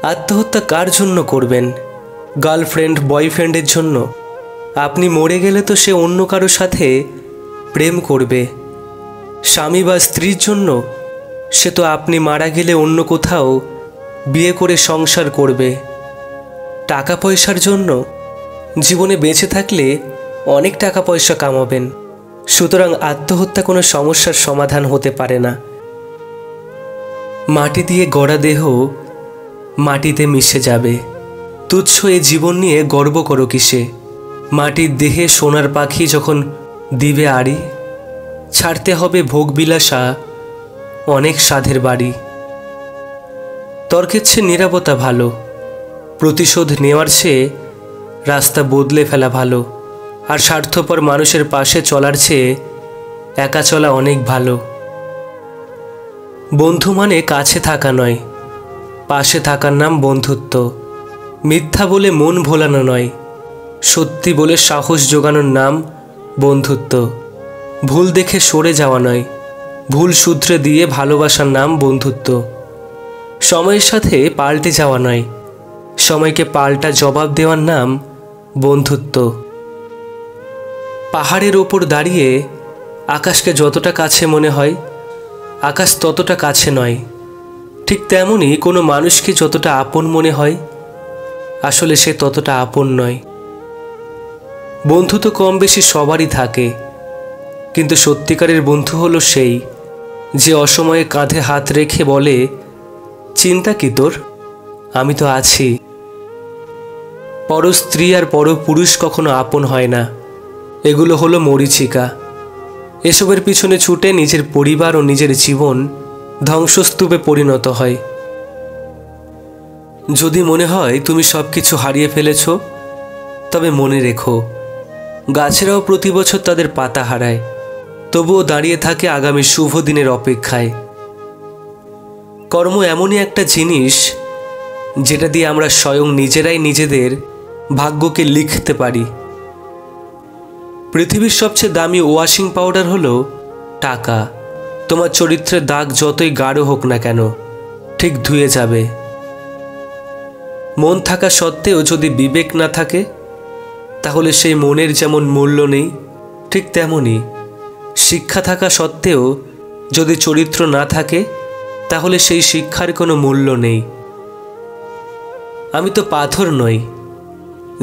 আত্মহত্যা কার জন্য করবেন? গার্লফ্রেন্ড বয়ফ্রেন্ডের জন্য? আপনি মরে গেলে তো সে অন্য কারো সাথে প্রেম করবে। স্বামী বা স্ত্রীর জন্য? সে তো আপনি মারা গেলে অন্য কোথাও বিয়ে করে সংসার করবে। টাকা পয়সার জন্য? জীবনে বেঁচে থাকলে অনেক টাকা পয়সা কামাবেন, সুতরাং আত্মহত্যা কোনো সমস্যার সমাধান হতে পারে না। মাটি দিয়ে গড়া দেহ মাটিতে মিশে যাবে। তুচ্ছ এ জীবন নিয়ে গর্ব করো কিসে? মাটির দেহে সোনার পাখি যখন দিবে আড়ি, ছাড়তে হবে ভোগবিলাসা অনেক সাধের বাড়ি। তর্কের চেয়ে নীরবতা ভালো, প্রতিশোধ নেওয়ার চেয়ে রাস্তা বদলে ফেলা ভালো, আর স্বার্থপর মানুষের পাশে চলার চেয়ে একা চলা অনেক ভালো। বন্ধু মানে কাছে থাকা নয়, পাশে থাকার নাম বন্ধুত্ব। মিথ্যা বলে মন ভোলানো নয়, সত্যি বলে সাহস জোগানোর নাম বন্ধুত্ব। ভুল দেখে সরে যাওয়া নয়, ভুল শুধরে দিয়ে ভালোবাসার নাম বন্ধুত্ব। সময়ের সাথে পাল্টে যাওয়া নয়, সময়কে পাল্টা জবাব দেওয়ার নাম বন্ধুত্ব। পাহাড়ের ওপর দাঁড়িয়ে আকাশকে যতটা কাছে মনে হয়, আকাশ ততটা কাছে নয়। ঠিক তেমনই কোনো মানুষকে যতটা আপন মনে হয়, আসলে সে ততটা আপন নয়। বন্ধু তো কম বেশি সবারই থাকে, কিন্তু সত্যিকারের বন্ধু হলো সেই যে অসময়ে কাঁধে হাত রেখে বলে, চিন্তা কি তোর, আমি তো আছি। পর স্ত্রী আর পর পুরুষ কখনো আপন হয় না, এগুলো হলো মরীচিকা। এসবের পিছনে ছুটে নিজের পরিবার ও নিজের জীবন ধ্বংসস্তূপে পরিণত হয়। যদি মনে হয় তুমি সব কিছু হারিয়ে ফেলেছ, তবে মনে রেখো, গাছেরাও প্রতি বছর তাদের পাতা হারায়, তবুও দাঁড়িয়ে থাকে আগামী শুভ দিনের অপেক্ষায়। কর্ম এমনই একটা জিনিস যেটা দিয়ে আমরা স্বয়ং নিজেরাই নিজেদের ভাগ্যকে লিখতে পারি। পৃথিবীর সবচেয়ে দামি ওয়াশিং পাউডার হলো টাকা। তোমার চরিত্রের দাগ যতই গাঢ় হোক না কেন, ঠিক ধুয়ে যাবে। মন থাকা সত্ত্বেও যদি বিবেক না থাকে, তাহলে সেই মনের যেমন মূল্য নেই, ঠিক তেমনই শিক্ষা থাকা সত্ত্বেও যদি চরিত্র না থাকে, তাহলে সেই শিক্ষার কোনো মূল্য নেই। আমি তো পাথর নই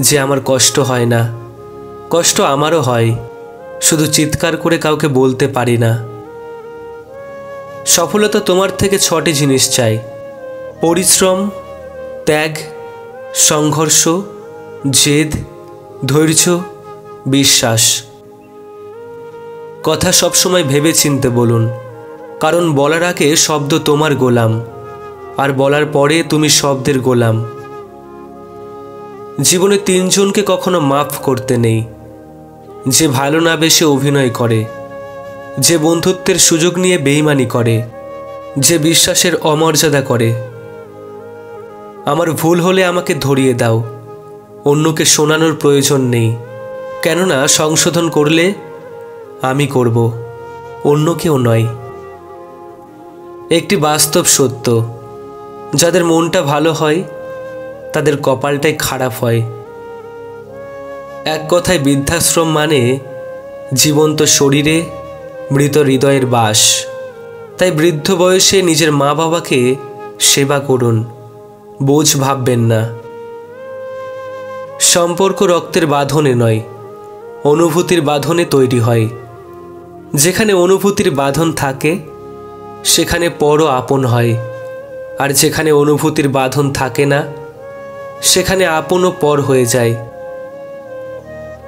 যে আমার কষ্ট হয় না, কষ্ট আমারও হয়, শুধু চিৎকার করে কাউকে বলতে পারি না। সফলতা তোমার থেকে 6টি জিনিস চাই: পরিশ্রম, ত্যাগ, সংঘর্ষ, জেদ, ধৈর্য, বিশ্বাস। কথা সবসময় ভেবে চিনতে বলুন, কারণ বলার আগে শব্দ তোমার গোলাম, আর বলার পরে তুমি শব্দের গোলাম। জীবনে 3 জনকে কখনো মাফ করতে নেই: যে ভালো না বেশে অভিনয় করে, যে বন্ধুত্বের সুযোগ নিয়ে বেইমানি করে, যে বিশ্বাসের অমর্যাদা করে। আমার ভুল হলে আমাকে ধরিয়ে দাও, অন্যকে শোনানোর প্রয়োজন নেই, কেননা সংশোধন করলে আমি করব, অন্য কেউ নয়। একটি বাস্তব সত্য, যাদের মনটা ভালো হয় তাদের কপালটাই খারাপ হয়। এক কথায় বৃদ্ধাশ্রম মানে জীবন্ত শরীরে মৃত হৃদয়ের বাস। তাই বৃদ্ধ বয়সে নিজের মা বাবাকে সেবা করুন, বোঝ ভাববেন না। সম্পর্ক রক্তের বাঁধনে নয়, অনুভূতির বাঁধনে তৈরি হয়। যেখানে অনুভূতির বাঁধন থাকে, সেখানে পরও আপন হয়, আর যেখানে অনুভূতির বাঁধন থাকে না, সেখানে আপনও পর হয়ে যায়।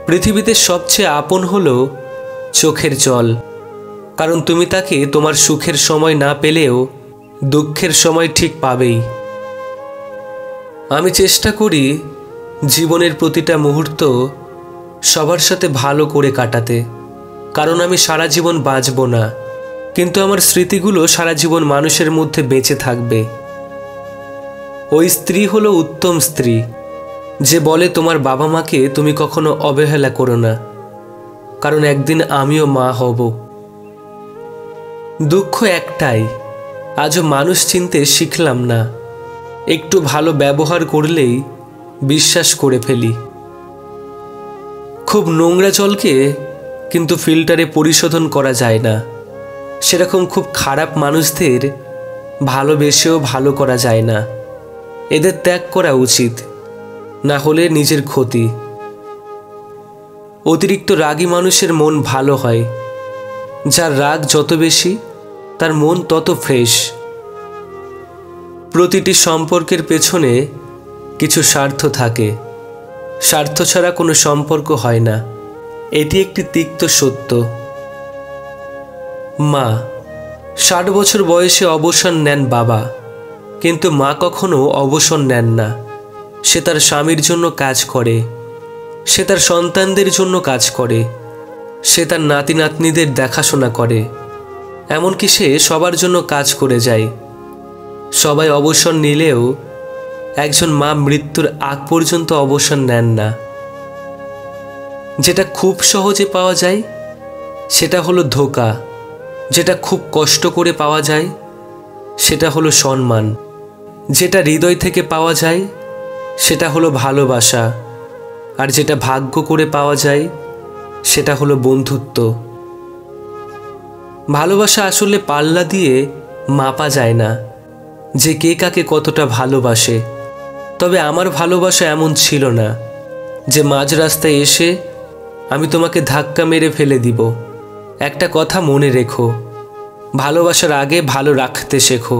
পৃথিবীতে সবচেয়ে আপন হলো চোখের জল, কারণ তুমি তাকে তোমার সুখের সময় না পেলেও দুঃখের সময় ঠিক পাবেই। আমি চেষ্টা করি জীবনের প্রতিটা মুহূর্ত সবার সাথে ভালো করে কাটাতে, কারণ আমি সারা জীবন বাঁচব না, কিন্তু আমার স্মৃতিগুলো সারা জীবন মানুষের মধ্যে বেঁচে থাকবে। ওই স্ত্রী হলো উত্তম স্ত্রী যে বলে তোমার বাবা মাকে তুমি কখনো অবহেলা করো না, কারণ একদিন আমিও মা হব। দুঃখ একটাই, আজও মানুষ চিনতে শিখলাম না, একটু ভালো ব্যবহার করলেই বিশ্বাস করে ফেলি। খুব নোংরা জলকে কিন্তু ফিল্টারে পরিশোধন করা যায় না, সেরকম খুব খারাপ মানুষদের ভালোবেসেও ভালো করা যায় না। এদের ত্যাগ করা উচিত, না হলে নিজের ক্ষতি। অতিরিক্ত রাগী মানুষের মন ভালো হয়। যার রাগ যত বেশি তার মন তত ফ্রেশ। প্রতিটি সম্পর্কের পেছনে কিছু স্বার্থ থাকে, স্বার্থ ছাড়া কোনো সম্পর্ক হয় না। এটি একটি তিক্ত সত্য। মা 60 বছর বয়সে অবসর নেন বাবা, কিন্তু মা কখনো অবসর নেন না। সে তার স্বামীর জন্য কাজ করে, সে তার সন্তানদের জন্য কাজ করে, সে তার নাতি নাতনিদের দেখাশোনা করে, এমনকি সে সবার জন্য কাজ করে যায়। সবাই অবসর নিলেও একজন মা মৃত্যুর আগ পর্যন্ত অবসর নেন না। যেটা খুব সহজে পাওয়া যায় সেটা হলো ধোঁকা, যেটা খুব কষ্ট করে পাওয়া যায় সেটা হলো সম্মান, যেটা হৃদয় থেকে পাওয়া যায় সেটা হলো ভালোবাসা, আর যেটা ভাগ্য করে পাওয়া যায় সেটা হলো বন্ধুত্ব। ভালোবাসা আসলে পাল্লা দিয়ে মাপা যায় না যে কে কাকে কতটা ভালোবাসে। তবে আমার ভালোবাসা এমন ছিল না যে মাঝ রাস্তায় এসে আমি তোমাকে ধাক্কা মেরে ফেলে দিব। একটা কথা মনে রেখো, ভালোবাসার আগে ভালো রাখতে শেখো।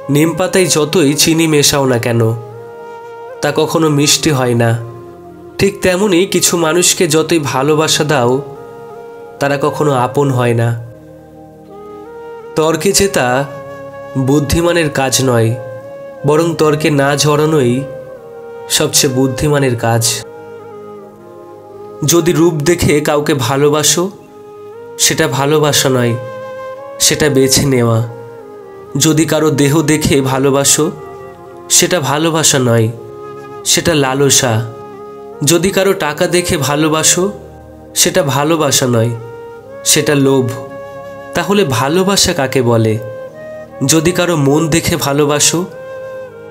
নিম পাতায় যতই চিনি মেশাও না কেন, তা কখনো মিষ্টি হয় না। ঠিক তেমনি কিছু মানুষকে যতই ভালোবাসা দাও, তারা কখনো আপন হয় না। তর্কে জেতা বুদ্ধিমানের কাজ নয়, বরং তর্কে না জড়ানোই সবচেয়ে বুদ্ধিমানের কাজ। যদি রূপ দেখে কাউকে ভালোবাসো, সেটা ভালোবাসা নয়, সেটা বেছে নেওয়া। যদি কারো দেহ দেখে ভালোবাসো, সেটা ভালোবাসা নয়, সেটা লালসা। যদি কারো টাকা দেখে ভালোবাসো, সেটা ভালোবাসা নয়, সেটা লোভ। তাহলে ভালোবাসা কাকে বলে? যদি কারো মন দেখে ভালোবাসো,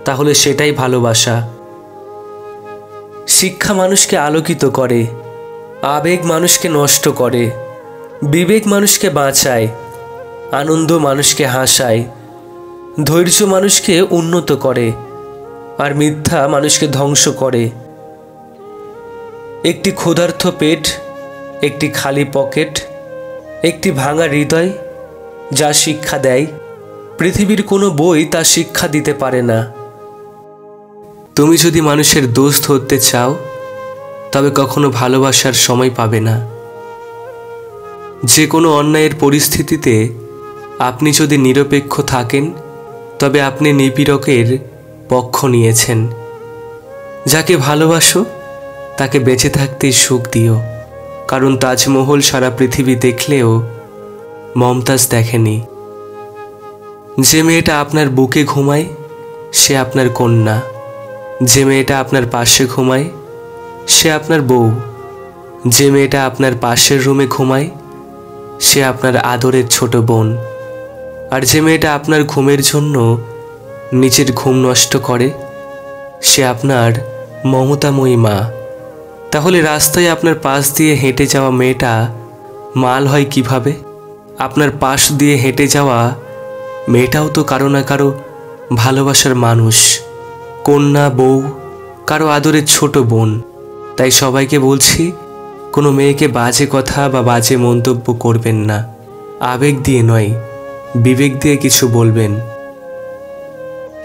তাহলে সেটাই ভালোবাসা। শিক্ষা মানুষকে আলোকিত করে, আবেগ মানুষকে নষ্ট করে, বিবেক মানুষকে বাঁচায়, আনন্দ মানুষকে হাসায়, ধৈর্য মানুষকে উন্নত করে, আর মিথ্যা মানুষকে ধ্বংস করে। একটি ক্ষুধার্ত পেট, একটি খালি পকেট, একটি ভাঙা হৃদয় যা শিক্ষা দেয়, পৃথিবীর কোনো বই তা শিক্ষা দিতে পারে না। তুমি যদি মানুষের দোষ ধরতে চাও, তবে কখনো ভালোবাসার সময় পাবে না। যে কোনো অন্যায়ের পরিস্থিতিতে আপনি যদি নিরপেক্ষ থাকেন, তবে আপনি নিপীড়কের পক্ষ নিয়েছেন। যাকে ভালোবাসো তাকে বেঁচে থাকতেই সুখ দিও, কারণ তাজমহল সারা পৃথিবী দেখলেও মমতাজ দেখেনি। যে মেয়েটা আপনার বুকে ঘুমায় সে আপনার কন্যা, যে মেয়েটা আপনার পাশে ঘুমায় সে আপনার বউ, যে মেয়েটা আপনার পাশের রুমে ঘুমায় সে আপনার আদরের ছোট বোন, আর যে মেয়েটা আপনার ঘুমের জন্য নিজের ঘুম নষ্ট করে সে আপনার মমতাময়ী মা। তাহলে রাস্তায় আপনার পাশ দিয়ে হেঁটে যাওয়া মেয়েটা মাল হয় কিভাবে? আপনার পাশ দিয়ে হেঁটে যাওয়া মেয়েটাও তো কারো না কারো ভালোবাসার মানুষ, কন্যা, বউ, কারো আদরের ছোট বোন। তাই সবাইকে বলছি, কোনো মেয়েকে বাজে কথা বা বাজে মন্তব্য করবেন না। আবেগ দিয়ে নয়, বিবেক দিয়ে কিছু বলবেন।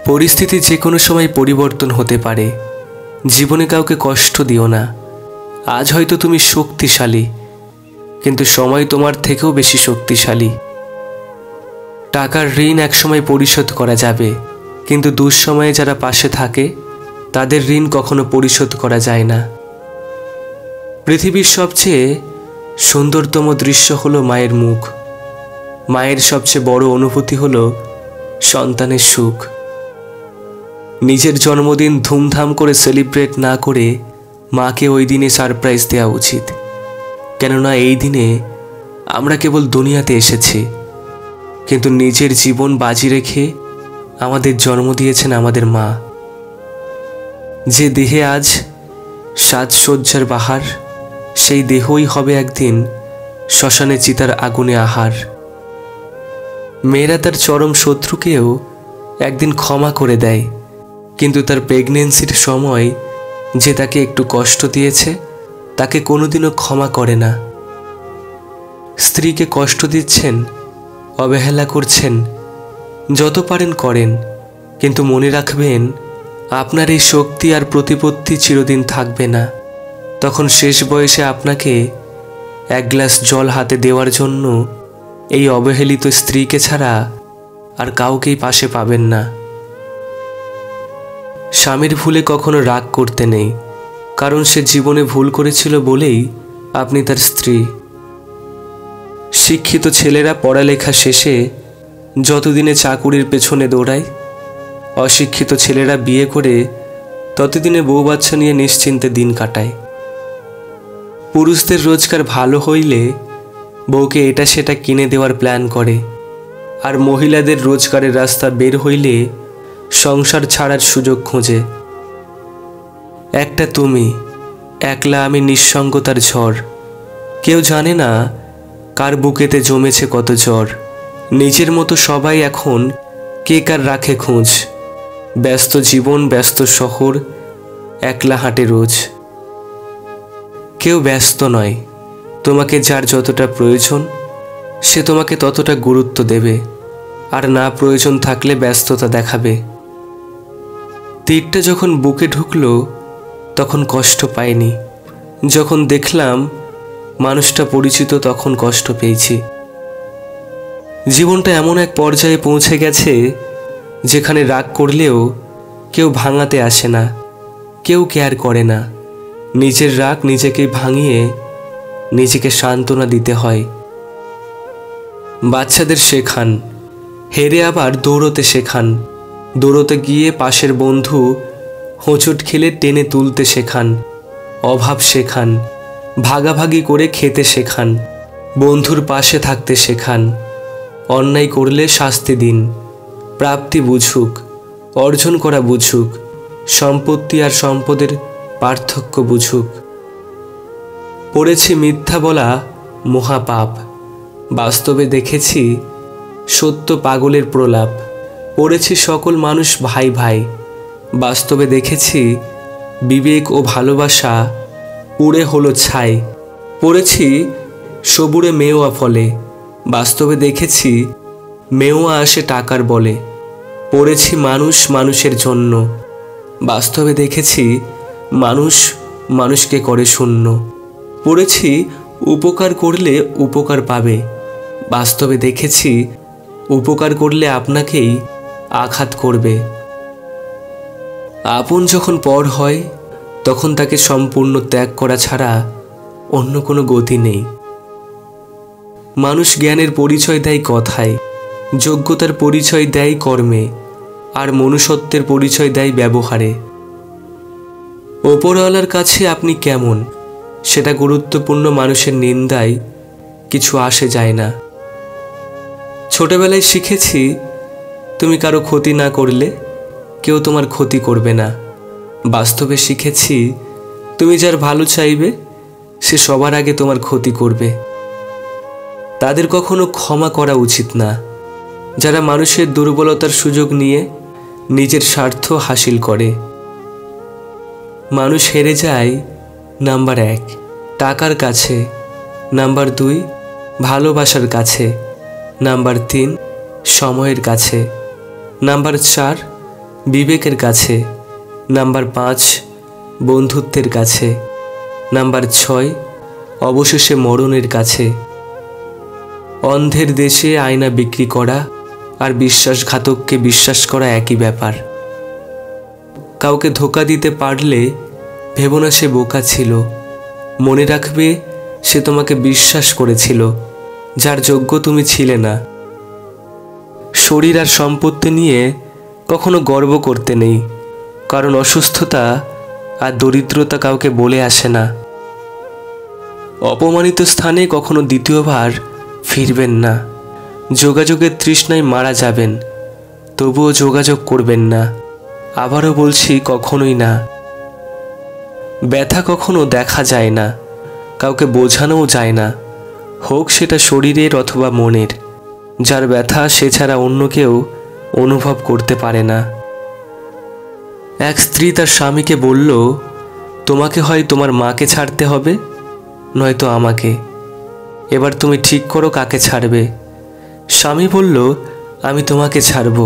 পরিস্থিতি যে কোনো সময় পরিবর্তন হতে পারে। জীবনে কাউকে কষ্ট দিও না। আজ হয়তো তুমি শক্তিশালী, কিন্তু সময় তোমার থেকেও বেশি শক্তিশালী। টাকার ঋণ একসময় পরিশোধ করা যাবে, কিন্তু দুঃসময়ে যারা পাশে থাকে তাদের ঋণ কখনো পরিশোধ করা যায় না। পৃথিবীর সবচেয়ে সুন্দরতম দৃশ্য হলো মায়ের মুখ। মায়ের সবচেয়ে বড় অনুভূতি হলো সন্তানের সুখ। নিজের জন্মদিন ধুমধাম করে সেলিব্রেট না করে মাকে ওই দিনে সারপ্রাইজ দেওয়া উচিত। কেননা এই দিনে আমরা কেবল দুনিয়াতে এসেছি, কিন্তু নিজের জীবন বাজি রেখে আমাদের জন্ম দিয়েছেন আমাদের মা। যে দেহে আজ সাজসজ্জার বাহার, সেই দেহই হবে একদিন শ্মশানে চিতার আগুনে আহার। মেয়েরা তার চরম শত্রুকেও একদিন ক্ষমা করে দেয়, কিন্তু তার প্রেগনেন্সির সময় যে তাকে একটু কষ্ট দিয়েছে তাকে কোনোদিনও ক্ষমা করে না। স্ত্রীকে কষ্ট দিচ্ছেন, অবহেলা করছেন, যত পারেন করেন, কিন্তু মনে রাখবেন আপনার এই শক্তি আর প্রতিপত্তি চিরদিন থাকবে না। তখন শেষ বয়সে আপনাকে এক গ্লাস জল হাতে দেওয়ার জন্য এই অবহেলিত স্ত্রীকে ছাড়া আর কাউকেই পাশে পাবেন না। স্বামীর ভুলে কখনো রাগ করতে নেই, কারণ সে জীবনে ভুল করেছিল বলেই আপনি তার স্ত্রী। শিক্ষিত ছেলেরা পড়ালেখা শেষে যতদিনে চাকুরির পেছনে দৌড়ায়, অশিক্ষিত ছেলেরা বিয়ে করে ততদিনে বউ বাচ্চা নিয়ে নিশ্চিন্তে দিন কাটায়। পুরুষদের রোজগার ভালো হইলে বউকে এটা সেটা কিনে দেওয়ার প্ল্যান করে, আর মহিলাদের রোজগারের রাস্তা বের হইলে সংসার ছাড়ার সুযোগ খোঁজে। একটা তুমি, একলা আমি, নিঃসঙ্গতার ঝড়। কেউ জানে না কার বুকেতে জমেছে কত জ্বর। নিজের মতো সবাই এখন, কে কার রাখে খোঁজ। ব্যস্ত জীবন, ব্যস্ত শহর, একলা হাঁটে রোজ। কেউ ব্যস্ত নয়, তোমাকে যার যতটা প্রয়োজন সে তোমাকে ততটা গুরুত্ব দেবে, আর না প্রয়োজন থাকলে ব্যস্ততা দেখাবে। তীরটা যখন বুকে ঢুকলো তখন কষ্ট পাইনি, যখন দেখলাম মানুষটা পরিচিত তখন কষ্ট পেয়েছি। জীবনটা এমন এক পর্যায়ে পৌঁছে গেছে যেখানে রাগ করলেও কেউ ভাঙাতে আসে না, কেউ কেয়ার করে না। নিজের রাগ নিজেকে ভাঙিয়ে নিজেকে সান্ত্বনা দিতে হয়। বাচ্চাদের শেখান, হেরে আবার দৌড়তে শেখান। দৌড়তে গিয়ে পাশের বন্ধু হোঁচট খেলে টেনে তুলতে শেখান। অভাব শেখান, ভাগাভাগি করে খেতে শেখান। বন্ধুর পাশে থাকতে শেখান। অন্যায় করলে শাস্তি দিন। প্রাপ্তি বুঝুক, অর্জন করা বুঝুক, সম্পত্তি আর সম্পদের পার্থক্য বুঝুক। পড়েছি মিথ্যা বলা মহাপাপ, বাস্তবে দেখেছি সত্য পাগলের প্রলাপ। পড়েছি সকল মানুষ ভাই ভাই, বাস্তবে দেখেছি বিবেক ও ভালোবাসা পুড়ে হলো ছাই। পড়েছি সবুরে মেওয়া ফলে, বাস্তবে দেখেছি মেওয়া আসে টাকার বলে। পড়েছি মানুষ মানুষের জন্য, বাস্তবে দেখেছি মানুষ মানুষকে করে শূন্য। পড়েছি উপকার করলে উপকার পাবে, বাস্তবে দেখেছি উপকার করলে আপনাকেই আঘাত করবে। আপন যখন পর হয় তখন তাকে সম্পূর্ণ ত্যাগ করা ছাড়া অন্য কোনো গতি নেই। মানুষ জ্ঞানের পরিচয় দেয় কথায়, যোগ্যতার পরিচয় দেয় কর্মে, আর মনুষ্যত্বের পরিচয় দেয় ব্যবহারে। ওপরওয়ালার কাছে আপনি কেমন সেটা গুরুত্বপূর্ণ, মানুষের নিন্দায় কিছু আসে যায় না। ছোটবেলায় শিখেছি তুমি কারো ক্ষতি না করলে কেউ তোমার ক্ষতি করবে না। বাস্তবে শিখেছি তুমি যার ভালো চাইবে সে সবার আগে তোমার ক্ষতি করবে। তাদের কখনো ক্ষমা করা উচিত না যারা মানুষের দুর্বলতার সুযোগ নিয়ে নিজের স্বার্থ হাসিল করে। মানুষ হেরে যায় নাম্বার 1 টাকার কাছে, নাম্বার 2 ভালোবাসার কাছে, নাম্বার 3 সময়ের কাছে, নাম্বার 4 বিবেকের কাছে, নাম্বার 5 বন্ধুত্বের কাছে, নাম্বার 6 অবশেষে মরণের কাছে। অন্ধের দেশে আয়না বিক্রি করা আর বিশ্বাসঘাতককে বিশ্বাস করা একই ব্যাপার। কাউকে ধোঁকা দিতে পারলে ভেবো না সে বোকা ছিল, মনে রাখবে সে তোমাকে বিশ্বাস করেছিল যার যোগ্য তুমি ছিলে না। শরীর আর সম্পত্তি নিয়ে কখনো গর্ব করতে নেই, কারণ অসুস্থতা আর দরিদ্রতা কাউকে বলে আসে না। অপমানিত স্থানে কখনো দ্বিতীয়বার ফিরবেন না। যোগাযোগের তৃষ্ণায় মারা যাবেন, তবুও যোগাযোগ করবেন না। আবারও বলছি, কখনোই না। ব্যথা কখনো দেখা যায় না, কাউকে বোঝানোও যায় না, হোক সেটা শরীরের অথবা মনের। যার ব্যথা সে ছাড়া অন্য কেউ অনুভব করতে পারে না। এক স্ত্রী তার স্বামীকে বলল, তোমাকে হয় তোমার মাকে ছাড়তে হবে, নয়তো আমাকে। এবার তুমি ঠিক করো কাকে ছাড়বে। স্বামী বলল, আমি তোমাকে ছাড়ব,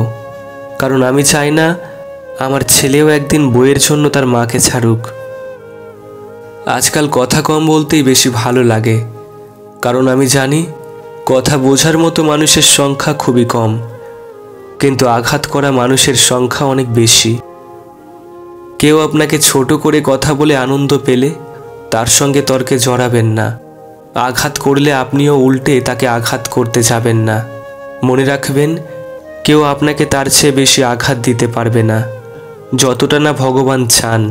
কারণ আমি চাই না আমার ছেলেও একদিন বইয়ের জন্য তার মাকে ছাড়ুক। আজকাল কথা কম বলতেই বেশি ভালো লাগে, কারণ আমি জানি কথা বোঝার মতো মানুষের সংখ্যা খুবই কম, কিন্তু আঘাত করা মানুষের সংখ্যা অনেক বেশি। কেউ আপনাকে ছোট করে কথা বলে আনন্দ পেলে তার সঙ্গে তর্কে জড়াবেন না। আঘাত করলে আপনিও উল্টে তাকে আঘাত করতে যাবেন না। মনে রাখবেন, কেউ আপনাকে তার চেয়ে বেশি আঘাত দিতে পারবে না, যতটা না ভগবান চান।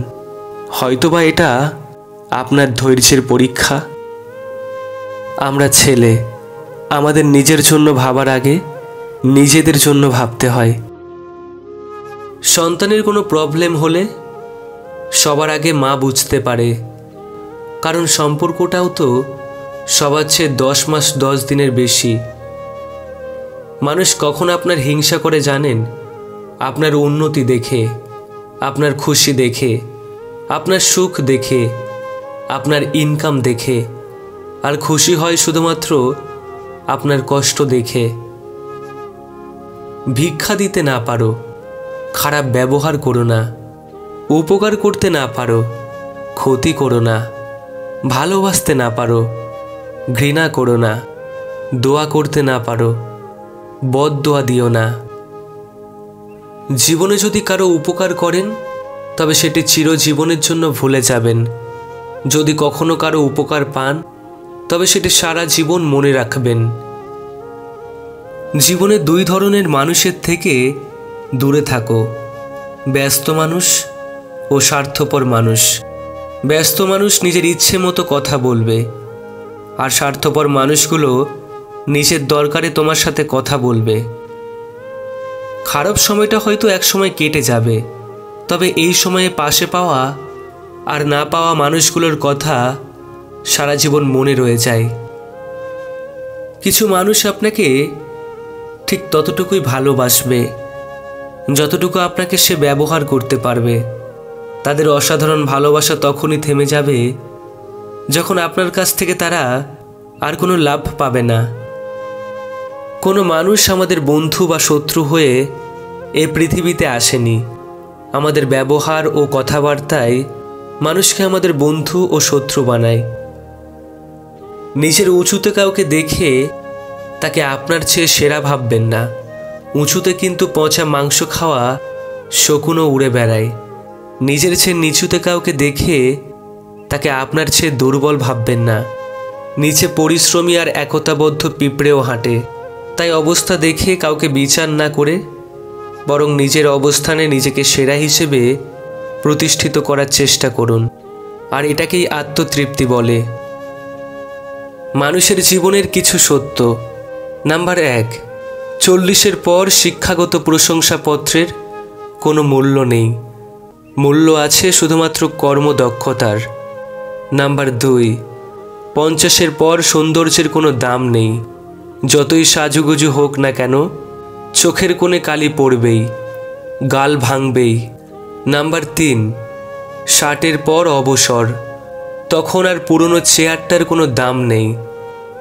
হয়তোবা এটা আপনার ধৈর্যের পরীক্ষা। আমরা ছেলে, আমাদের নিজের জন্য ভাবার আগে নিজেদের জন্য ভাবতে হয়। সন্তানের কোনো প্রবলেম হলে সবার আগে মা বুঝতে পারে, কারণ সম্পর্কটাও তো সবার চেয়ে 10 মাস 10 দিনের বেশি। মানুষ কখন আপনার হিংসা করে জানেন? আপনার উন্নতি দেখে, আপনার খুশি দেখে, আপনার সুখ দেখে, আপনার ইনকাম দেখে। আর খুশি হয় শুধুমাত্র আপনার কষ্ট দেখে। ভিক্ষা দিতে না পারো, খারাপ ব্যবহার করো না। উপকার করতে না পারো, ক্ষতি করো না। ভালোবাসতে না পারো, ঘৃণা করো না। দোয়া করতে না পারো, বদদোয়া দিও না। জীবনে যদি কারো উপকার করেন, তবে সেটি চিরজীবনের জন্য ভুলে যাবেন। যদি কখনো কারো উপকার পান, তবে সেটি সারা জীবন মনে রাখবেন। জীবনে 2 ধরনের মানুষের থেকে দূরে থাকো, ব্যস্ত মানুষ ও স্বার্থপর মানুষ। ব্যস্ত মানুষ নিজের ইচ্ছে মতো কথা বলবে, আর স্বার্থপর মানুষগুলো নিজের দরকারে তোমার সাথে কথা বলবে। খারাপ সময়টা হয়তো এক সময় কেটে যাবে, তবে এই সময়ে পাশে পাওয়া আর না পাওয়া মানুষগুলোর কথা সারা জীবন মনে রয়ে যায়। কিছু মানুষ আপনাকে ঠিক ততটুকুই ভালোবাসবে যতটুকু আপনাকে সে ব্যবহার করতে পারবে। তাদের অসাধারণ ভালোবাসা তখনই থেমে যাবে যখন আপনার কাছ থেকে তারা আর কোনো লাভ পাবে না। কোনো মানুষ আমাদের বন্ধু বা শত্রু হয়ে এ পৃথিবীতে আসেনি। আমাদের ব্যবহার ও কথাবার্তায় মানুষকে আমাদের বন্ধু ও শত্রু বানায়। নিজের উঁচুতে কাউকে দেখে তাকে আপনার চেয়ে সেরা ভাববেন না। উঁচুতে কিন্তু পচা মাংস খাওয়া শকুনও উড়ে বেড়ায়। নিজের চেয়ে নিচুতে কাউকে দেখে তাকে আপনার চেয়ে দুর্বল ভাববেন না। নিচে পরিশ্রমী আর একতাবদ্ধ পিঁপড়েও হাঁটে। তাই অবস্থা দেখে কাউকে বিচার না করে বরং নিজের অবস্থানে নিজেকে সেরা হিসেবে প্রতিষ্ঠিত করার চেষ্টা করুন। আর এটাকেই আত্মতৃপ্তি বলে। মানুষের জীবনের কিছু সত্য। নাম্বার 1, 40-এর পর শিক্ষাগত প্রশংসাপত্রের কোনো মূল্য নেই। মূল্য আছে শুধুমাত্র কর্মদক্ষতার। নাম্বার 2, 50-এর পর সৌন্দর্যের কোনো দাম নেই। যতই সাজুগুজু হোক না কেন, চোখের কোণে কালি পড়বেই, গাল ভাঙবেই। নাম্বার 3, 60-এর পর অবসর। তখন আর পুরনো চেয়ারটার কোনো দাম নেই।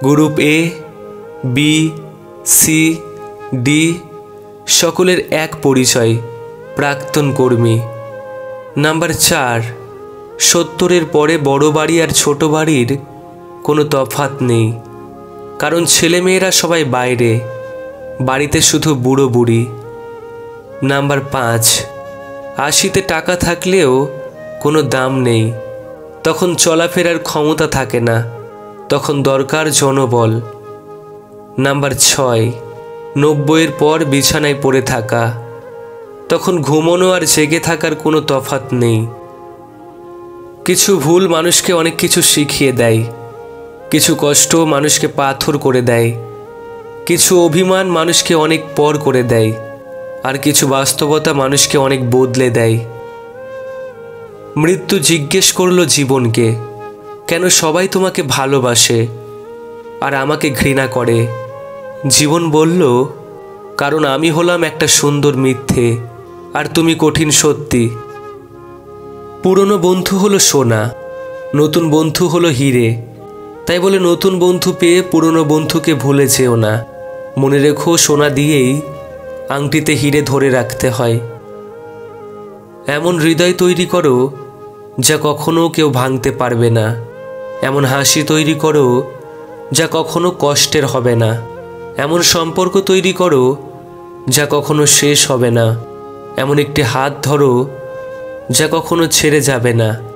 Group A, B, C, D সকলের এক পরিচয়, প্রাক্তন কর্মী। নাম্বার 4, 70-এর পরে বড় বাড়ি আর ছোট বাড়ির কোনো তফাৎ নেই, কারণ ছেলেমেয়েরা সবাই বাইরে, বাড়িতে শুধু বুড়ো বুড়ি। নাম্বার 5, 80-তে টাকা থাকলেও কোনো দাম নেই। তখন চলাফেরার ক্ষমতা থাকে না, তখন দরকার জনবল। নাম্বার 6, 90-এর পর বিছানায় পড়ে থাকা। তখন ঘুমোনো আর জেগে থাকার কোনো তফাৎ নেই। কিছু ভুল মানুষকে অনেক কিছু শিখিয়ে দেয়, কিছু কষ্ট মানুষকে পাথর করে দেয়, কিছু অভিমান মানুষকে অনেক পর করে দেয়, আর কিছু বাস্তবতা মানুষকে অনেক বদলে দেয়। মৃত্যু জিজ্ঞেস করলো জীবনকে, কেন সবাই তোমাকে ভালোবাসে আর আমাকে ঘৃণা করে? জীবন বলল, কারণ আমি হলাম একটা সুন্দর মিথ্যে আর তুমি কঠিন সত্যি। পুরনো বন্ধু হলো সোনা, নতুন বন্ধু হলো হিরে। তাই বলে নতুন বন্ধু পেয়ে পুরনো বন্ধুকে ভুলে যেও না। মনে রেখো, সোনা দিয়েই আংটিতে হিরে ধরে রাখতে হয়। এমন হৃদয় তৈরি করো যা কখনো কেউ ভাঙতে পারবে না। এমন হাসি তৈরি করো যা কখনো কষ্টের হবে না। এমন সম্পর্ক তৈরি করো যা কখনো শেষ হবে না। এমন একটি হাত ধরো যা কখনো ছেড়ে যাবে না।